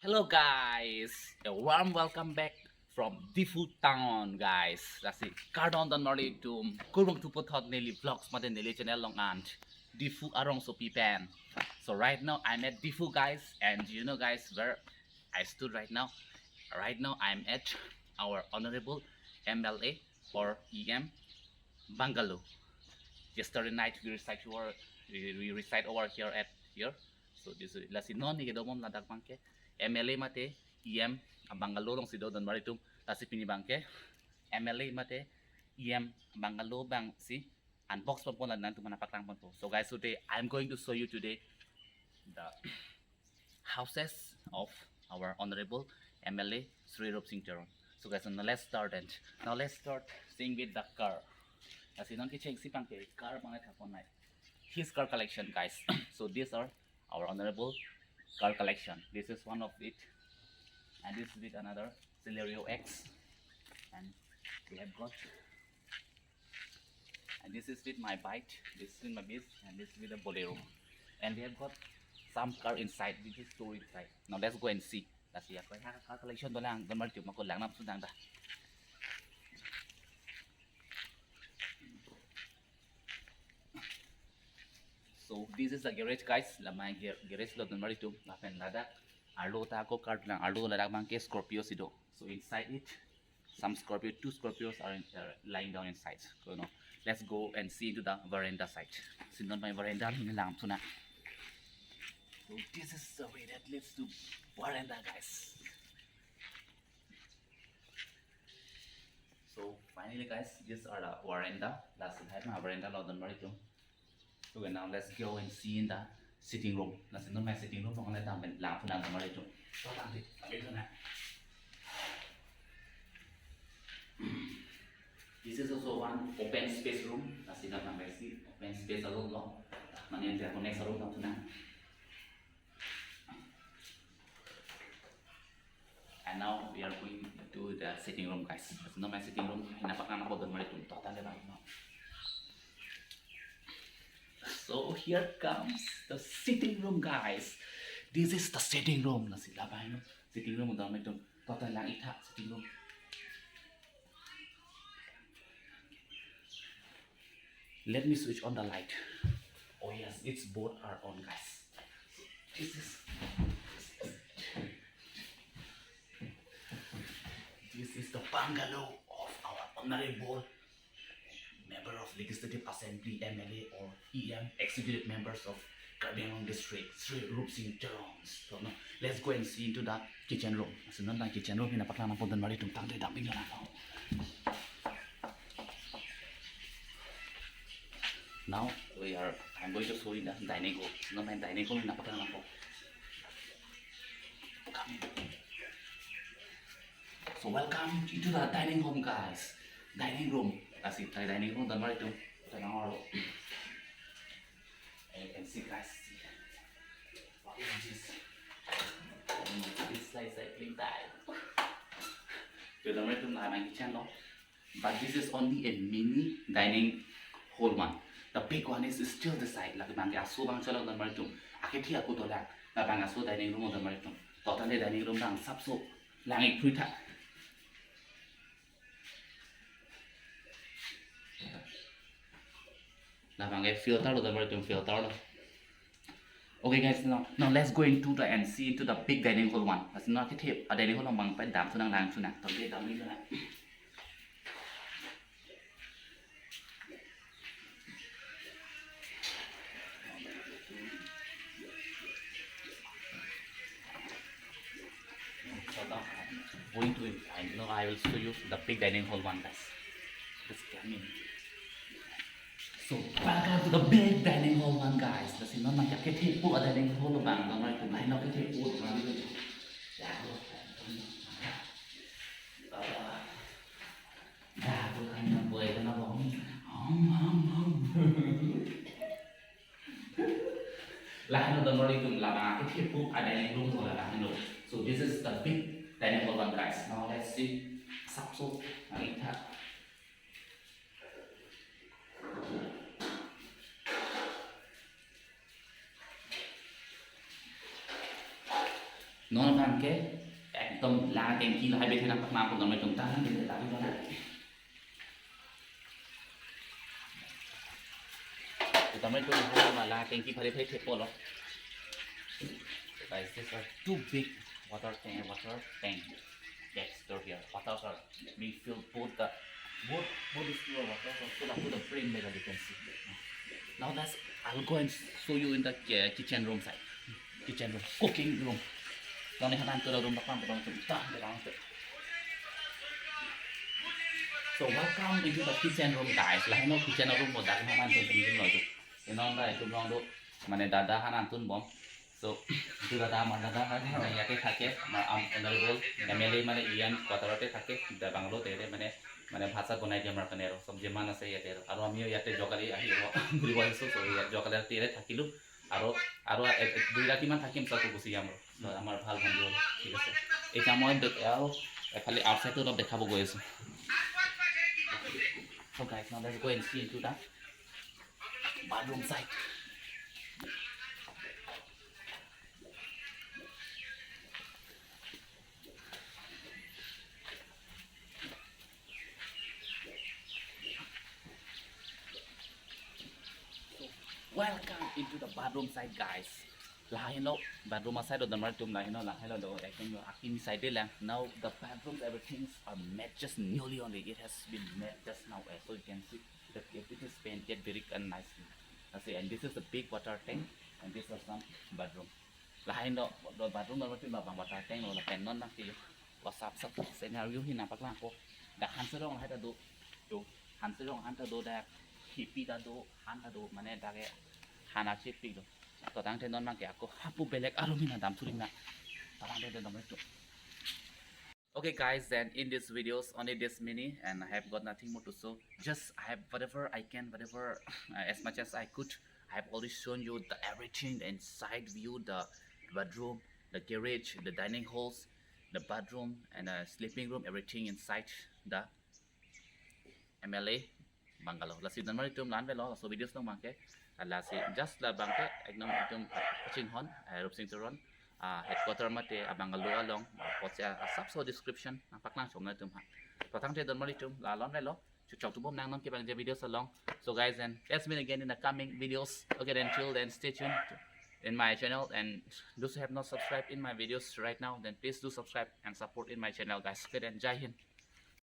Hello guys, a warm welcome back from Difu Town guys. That's it. Cardon dan mari to kurung tu pothot neli vlogs mate neli channel long and Difu arong so pipan. So right now I'm at Difu guys, and you know guys where I stood right now. Right now I'm at our honorable MLA or EM Bungalow. Yesterday night we recite over here at here. So this is lasi non ni kedomom ladak bangke MLA mate EM Bangalo long sido dan maritum lasi pini bangke MLA mate EM Bangalo bang si unbox pon lan tu mana paklang pon. So guys, today I'm going to show you today the houses of our honorable MLA Mr.Rupsing Teron. So guys, now let's start seeing with the car. As you know, car his car collection, guys. So these are our honorable car collection. This is one of it, and this is with another Celerio X, and we have got, and this is with my bike. This is with my beast, and this is with a Bolero, and we have got some car inside. This is stored inside. Now let's go and see. Let's see. Car collection to lang. Don't matter. Makon lang na sunang da. So this is the garage guys. Lamay garage lo number 2. Lapen ladak. Arlo ta ko card lang. Arlo ladak bangke Scorpio sido. So inside it, some Scorpio, two Scorpios are lying down inside. So no, let's go and see into the veranda side. Sindon my veranda ni lang tuna. So this is the way that leads to veranda guys. So finally guys, these are the veranda. Last time my veranda lo number 2. Okay, now let's go and see in the sitting room. Let's not my sitting room. Không làm mình làm phương làm rồi chung. Có làm gì? Biết thôi nè. This is also one open space room. Let's see that làm cái gì? Open space a room lo. Mà nên sẽ connect room tam thôi nè. And now we are going to the sitting room, guys. Let's not my sitting room. Hinapak na ako doon mali chung. Total na lang. So here comes the sitting room, guys. This is the sitting room. Nasi labay no. Sitting room daw may total lang ita sitting room. Let me switch on the light. Oh yes, it's both are on, guys. So this is the bungalow of our honorable member of Legislative Assembly, MLA or EM, executive members of Cardinal District, Mr.Rupsing Teron. So no, let's go and see into the kitchen room. So non lang kitchen room, pinapaklang na po doon mali itong tangday damping na ako. Now I'm going to show you the dining room. No, my dining room pinapaklang na po. So welcome into the dining room, guys. Dining room. As it dining room, the maritum, the Naro. And you can see, guys, what is this? It's like cycling time. So the maritum, I have kitchen, no? But this is only a mini dining hall one. The big one is still the side. Like the bang aso bang chalong the maritum. Akiti aku to lang. The bang aso dining room of the maritum. Totally dining room bang sapso langit pruita. Filter the vertical filter. Okay guys, now let's go into the and see into the big dining hall one. As not cái thiệp ở dining hall bằng phải đảm số năng lang số nặng tổng kết đảm lý lại. Going to it, I will show you the big dining hall one, guys. Just come in. So welcome to the big dining hall one, guys. Let's see, not like cái thiệp của dining hall là bằng nó nói cùng này nó cái thiệp của nó đi. Tôi thấy nó vui nó bóng lại nó đừng có đi cùng là bằng cái thiệp của dining room rồi là bằng nó. So this is the big dining hall one, guys. Now let's see sắp số là ít thật. non anche একদম লা টেঙ্কি লাহাই বেঠে নাপাক না পদম একদম তাহান দিলে দাবি না tamay to la টেঙ্কি ফারে ফারে থেকে পলো guys these are two big water tank that's store here water are being filled both is full of water so full up to the brim like you can see now that's I'll go and show you in the kitchen room side kitchen room cooking room Now ni hanan to the room bakang potong tumta de lang te. So welcome into the kitchen room guys. Lah no kitchen room mo dak hanan to tum noi tu. Enon da itu long do mane dada hanan tun bom. So itu dada man dada hanan yate thake ma am honorable MLA mane ian kotarote thake da bangalo te মানে ভাষা বনাই দিম আমাৰ কাৰণে আৰু সব যিমান আছে ইয়াতে আৰু আমিও ইয়াতে জগালি আহি ঘূৰিব আহিছোঁ চ' ইয়াত জগালি ৰাতিৰে থাকিলোঁ আৰু দুই ৰাতিমান থাকিম চাকো গুচি যাম আৰু আমাৰ ভাল বন্ধু হ'ল ঠিক আছে এতিয়া মই আৰু এফালে আউটছাইডটো অলপ দেখাব গৈ আছোঁ চ' guys now let's go and see into the bathroom side Welcome into the bathroom side, guys. Lahino bathroom side of the maritum lahino lahino do ekdom akin side lang. Now the bathrooms everything are made just newly only. It has been made just now, so you can see that it is painted very nicely. See, and this is the big water tank, and this is some bathroom. Lahino the bathroom maritum bang water tank no la penon nak tiyo. Wasap sap scenario hina paklang ko. Da hanserong hai ta do hanserong han ta do da hipi ta do han ta do mane da ke hana chipi do. Totang tenon mang ke aku hapu belek arumina dam turina. Tarang de nomor itu. Okay guys, then in this videos only this mini and I have got nothing more to show. Just I have whatever I can, whatever as much as I could. I have already shown you the everything, the inside view, the bedroom, the garage, the dining halls, the bathroom and the sleeping room, everything inside the MLA bungalow. Lasi dan mari tum lan velo so videos nong bangke. Lasi just la bangke ekdom tum coaching hon Rupsing Teron headquarter mate bungalow along potse sub so description paklang som na tum ha. Patang te dan mari tum la lon velo chu chok tu bom nang non ke bang videos along. So guys, and let's meet again in the coming videos. Okay, then till then stay tuned in my channel, and those who have not subscribed in my videos right now, then please do subscribe and support in my channel guys. Okay, then jai hind.